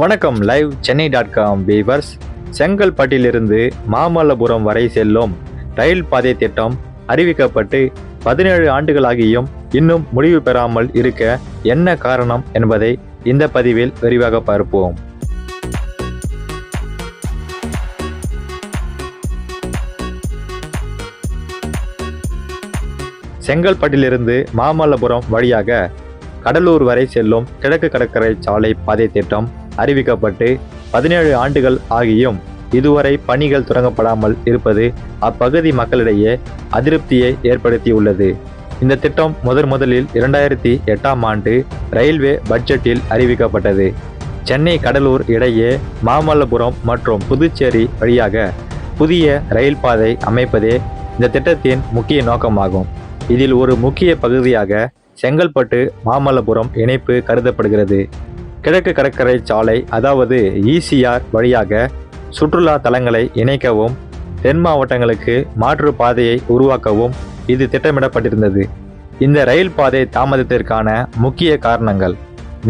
வணக்கம். லைவ் சென்னை.com வீவர்ஸ். செங்கல்பட்டிலிருந்து மாமல்லபுரம் வரை செல்லும் ரயில் பாதை திட்டம் அறிவிக்கப்பட்டு 17 ஆண்டுகளாகியும் இன்னும் முடிவு பெறாமல் இருக்க என்ன காரணம் என்பதை இந்த பதிவில் விரிவாக பார்ப்போம். செங்கல்பட்டிலிருந்து மாமல்லபுரம் வழியாக கடலூர் வரை செல்லும் கிழக்கு கடற்கரை சாலை பாதை திட்டம் அறிவிக்கப்பட்டு 17 ஆண்டுகள் ஆகியும் இதுவரை பணிகள் தொடங்கப்படாமல் இருப்பது அப்பகுதி மக்களிடையே அதிருப்தியை ஏற்படுத்தியுள்ளது. இந்த திட்டம் முதலில் 2008ஆம் ஆண்டு ரயில்வே பட்ஜெட்டில் அறிவிக்கப்பட்டது. சென்னை கடலூர் இடையே மாமல்லபுரம் மற்றும் புதுச்சேரி வழியாக புதிய ரயில் பாதை அமைப்பதே இந்த திட்டத்தின் முக்கிய நோக்கமாகும். இதில் ஒரு முக்கிய பகுதியாக செங்கல்பட்டு மாமல்லபுரம் இணைப்பு கருதப்படுகிறது. கிழக்கு கடற்கரை சாலை அதாவது ECR வழியாக சுற்றுலா தலங்களை இணைக்கவும் தென் மாவட்டங்களுக்கு மாற்று பாதையை உருவாக்கவும் இது திட்டமிடப்பட்டிருந்தது. இந்த ரயில் பாதை தாமதத்திற்கான முக்கிய காரணங்கள்: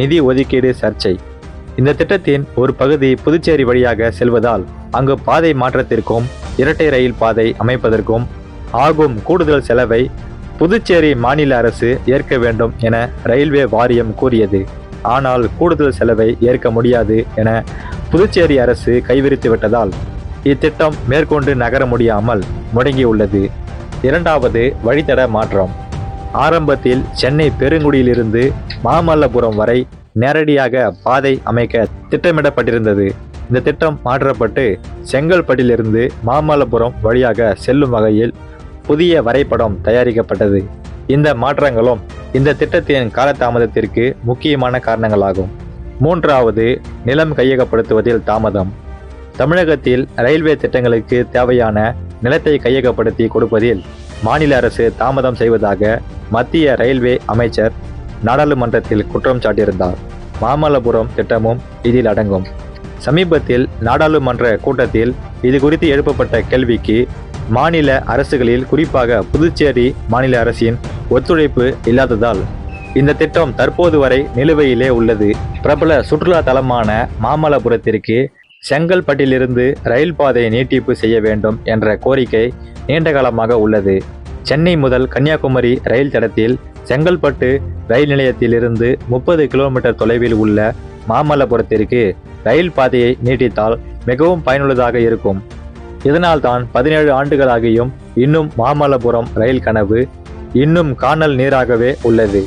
நிதி ஒதுக்கீடு சர்ச்சை. இந்த திட்டத்தின் ஒரு பகுதி புதுச்சேரி வழியாக செல்வதால் அங்கு பாதை மாற்றத்திற்கும் இரட்டை ரயில் பாதை அமைப்பதற்கும் ஆகும் கூடுதல் செலவை புதுச்சேரி மாநில அரசு ஏற்க வேண்டும் என ரயில்வே வாரியம் கூறியது. ஆனால் கூடுதல் செலவை ஏற்க முடியாது என புதுச்சேரி அரசு கைவிரித்து விட்டதால் இத்திட்டம் மேற்கொண்டு நகர முடியாமல் முடங்கியுள்ளது. இரண்டாவது, வழித்தட மாற்றம். ஆரம்பத்தில் சென்னை பெருங்குடியிலிருந்து மாமல்லபுரம் வரை நேரடியாக பாதை அமைக்க திட்டமிடப்பட்டிருந்தது. இந்த திட்டம் மாற்றப்பட்டு செங்கல்பட்டிலிருந்து மாமல்லபுரம் வழியாக செல்லும் வகையில் புதிய வரைபடம் தயாரிக்கப்பட்டது. இந்த மாற்றங்களும் இந்த திட்டத்தின் காலதாமதத்திற்கு முக்கியமான காரணங்களாகும். மூன்றாவது, நிலம் கையகப்படுத்துவதில் தாமதம். தமிழகத்தில் ரயில்வே திட்டங்களுக்கு தேவையான நிலத்தை கையகப்படுத்தி கொடுப்பதில் மாநில அரசு தாமதம் செய்வதாக மத்திய ரயில்வே அமைச்சர் நாடாளுமன்றத்தில் குற்றம் சாட்டியிருந்தார். மாமல்லபுரம் திட்டமும் இதில் அடங்கும். சமீபத்தில் நாடாளுமன்ற கூட்டத்தில் இது குறித்து எழுப்பப்பட்ட கேள்விக்கு மாநில அரசுகளில் குறிப்பாக புதுச்சேரி மாநில அரசின் ஒத்துழைப்பு இல்லாததால் இந்த திட்டம் தற்போது வரை நிலுவையிலே உள்ளது. பிரபல சுற்றுலா தலமான மாமல்லபுரத்திற்கு செங்கல்பட்டிலிருந்து ரயில் பாதையை நீட்டிப்பு செய்ய வேண்டும் என்ற கோரிக்கை நீண்ட காலமாக உள்ளது. சென்னை முதல் கன்னியாகுமரி ரயில் தடத்தில் செங்கல்பட்டு ரயில் நிலையத்திலிருந்து 30 கிலோமீட்டர் தொலைவில் உள்ள மாமல்லபுரத்திற்கு ரயில் பாதையை நீட்டித்தால் மிகவும் பயனுள்ளதாக இருக்கும். இதனால்தான் 17 ஆண்டுகளாகியும் இன்னும் மாமல்லபுரம் ரயில் கனவு இன்னும் கானல் நீராகவே உள்ளது.